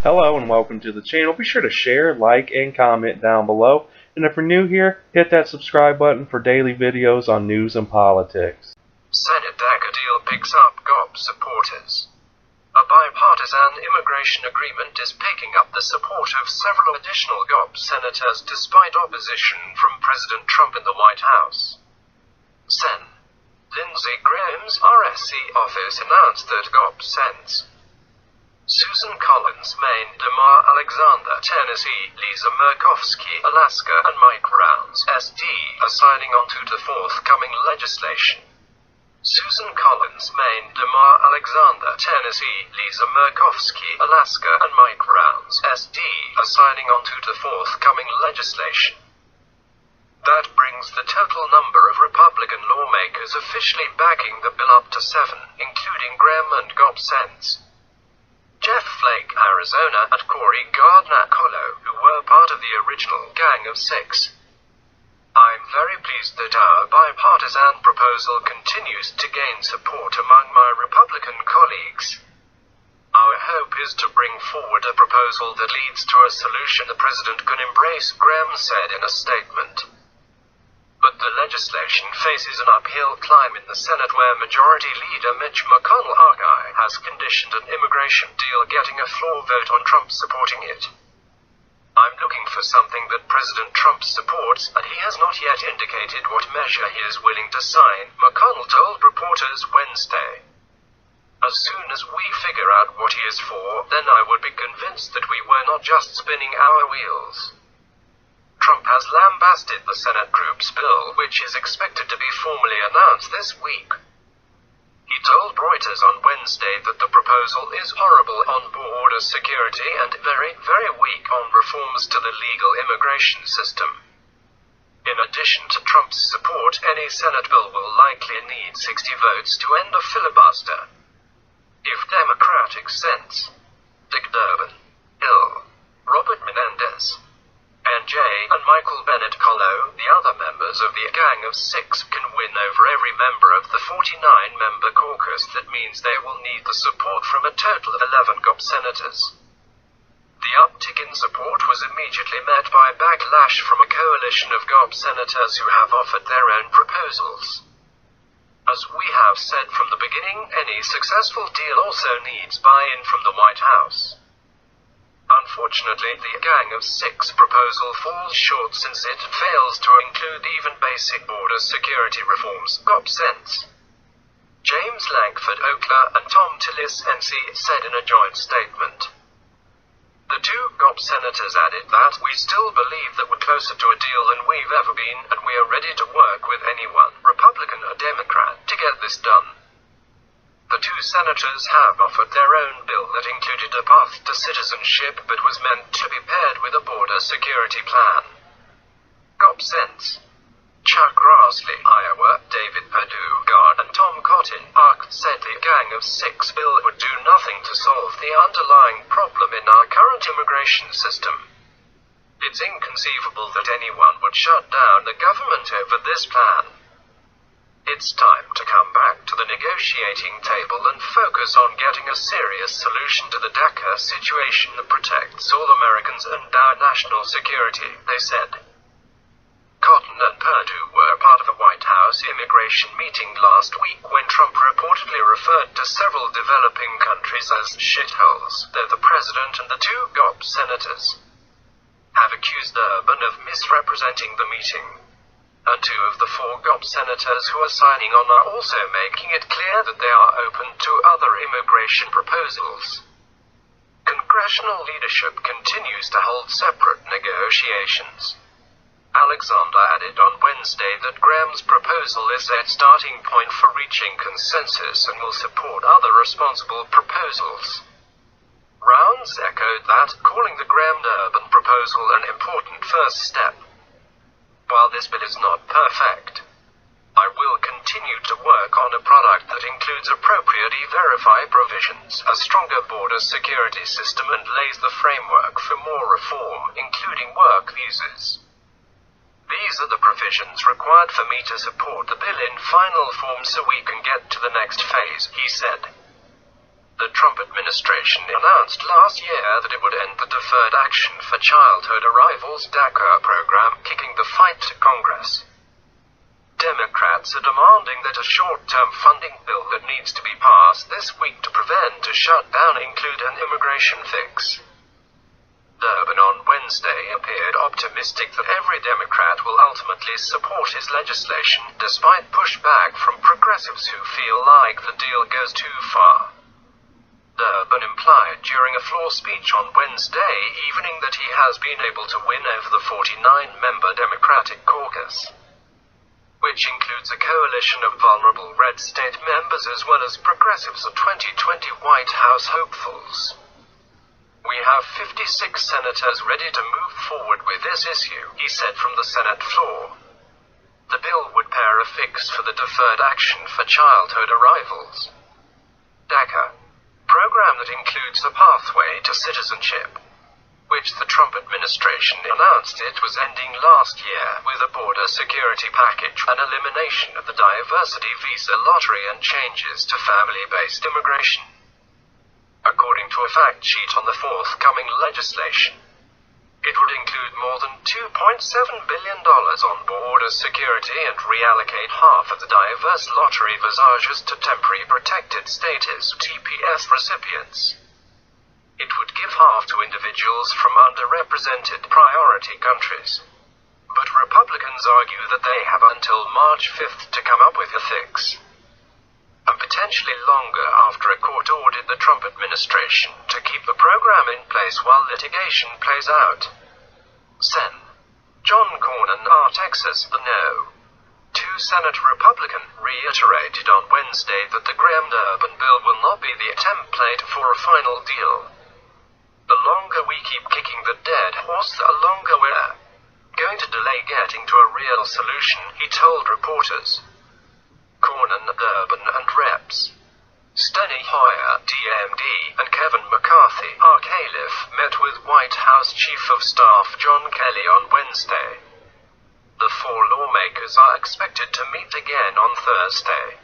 Hello and welcome to the channel. Be sure to share, like, and comment down below. And if you're new here, hit that subscribe button for daily videos on news and politics. Senate DACA deal picks up GOP supporters. A bipartisan immigration agreement is picking up the support of several additional GOP senators despite opposition from President Trump in the White House. Sen. Lindsey Graham's RSC office announced that GOP Sens. Susan Collins, Maine, DeMar Alexander, Tennessee, Lisa Murkowski, Alaska, and Mike Rounds, SD, are signing on to the forthcoming legislation. Susan Collins, Maine, DeMar Alexander, Tennessee, Lisa Murkowski, Alaska, and Mike Rounds, SD, are signing on to the forthcoming legislation. That brings the total number of Republican lawmakers officially backing the bill up to 7, including Graham and GOP Sens. Jeff Flake, Arizona, and Cory Gardner Colo, who were part of the original Gang of Six. I'm very pleased that our bipartisan proposal continues to gain support among my Republican colleagues. Our hope is to bring forward a proposal that leads to a solution the president can embrace, Graham said in a statement. But the legislation faces an uphill climb in the Senate where Majority Leader Mitch McConnell has conditioned an immigration deal getting a floor vote on Trump supporting it. I'm looking for something that President Trump supports, and he has not yet indicated what measure he is willing to sign, McConnell told reporters Wednesday. As soon as we figure out what he is for, then I would be convinced that we were not just spinning our wheels. Trump has lambasted the Senate group's bill, which is expected to be formally announced this week. He told Reuters on Wednesday that the proposal is horrible on border security and very, very weak on reforms to the legal immigration system. In addition to Trump's support, any Senate bill will likely need 60 votes to end a filibuster. If Democratic Sens. Dick Durbin, Hill, Robert Menendez, N.J. and Michael Bennet Colo, the other members of the Gang of Six, can win over every member of the 49-member caucus, that means they will need the support from a total of 11 GOP senators. The uptick in support was immediately met by backlash from a coalition of GOP senators who have offered their own proposals. As we have said from the beginning, any successful deal also needs buy-in from the White House. Unfortunately, the Gang of Six proposal falls short since it fails to include even basic border security reforms, GOP Sens. James Lankford Oakler and Tom Tillis NC said in a joint statement. The two GOP senators added that we still believe that we're closer to a deal than we've ever been, and we are ready to work with anyone, Republican or Democrat, to get this done. The two senators have offered their own bill that included a path to citizenship but was meant to be paired with a border security plan. GOP Sens. Chuck Grassley, Iowa, David Perdue, Gard, and Tom Cotton, ARC, said the Gang of Six bill would do nothing to solve the underlying problem in our current immigration system. It's inconceivable that anyone would shut down the government over this plan. It's time to come back to the negotiating table and focus on getting a serious solution to the DACA situation that protects all Americans and our national security, they said. Cotton and Perdue were part of a White House immigration meeting last week when Trump reportedly referred to several developing countries as shitholes, though the president and the two GOP senators have accused Durbin of misrepresenting the meeting. And two of the four GOP senators who are signing on are also making it clear that they are open to other immigration proposals. Congressional leadership continues to hold separate negotiations. Alexander added on Wednesday that Graham's proposal is a starting point for reaching consensus and will support other responsible proposals. Rounds echoed that, calling the Graham-Durbin proposal an important first step. While this bill is not perfect, I will continue to work on a product that includes appropriate e-verify provisions, a stronger border security system, and lays the framework for more reform, including work visas. These are the provisions required for me to support the bill in final form so we can get to the next phase, he said. The Trump administration announced last year that it would end the Deferred Action for Childhood Arrivals DACA program, kicking the fight to Congress. Democrats are demanding that a short-term funding bill that needs to be passed this week to prevent a shutdown include an immigration fix. Durbin on Wednesday appeared optimistic that every Democrat will ultimately support his legislation, despite pushback from progressives who feel like the deal goes too far. Durbin implied during a floor speech on Wednesday evening that he has been able to win over the 49-member Democratic caucus, which includes a coalition of vulnerable red state members as well as progressives of 2020 White House hopefuls. "We have 56 senators ready to move forward with this issue," he said from the Senate floor. The bill would pair a fix for the Deferred Action for Childhood Arrivals DACA program that includes a pathway to citizenship, which the Trump administration announced it was ending last year with a border security package, an elimination of the diversity visa lottery and changes to family-based immigration. According to a fact sheet on the forthcoming legislation, it would include more than $2.7 billion on border security and reallocate half of the diverse lottery visages to temporary protected status (TPS) recipients. It would give half to individuals from underrepresented priority countries. But Republicans argue that they have until March 5th to come up with a fix, and potentially longer after a court ordered the Trump administration to keep the program in place while litigation plays out. Sen. John Cornyn, Texas, the No. 2 Senate Republican, reiterated on Wednesday that the Graham-Durbin bill will not be the template for a final deal. "The longer we keep kicking the dead horse, the longer we're going to delay getting to a real solution," he told reporters. Cornyn, Durbin, and Reps. Steny Hoyer, DMD, and Kevin McCarthy, Caliph, met with White House Chief of Staff John Kelly on Wednesday. The 4 lawmakers are expected to meet again on Thursday.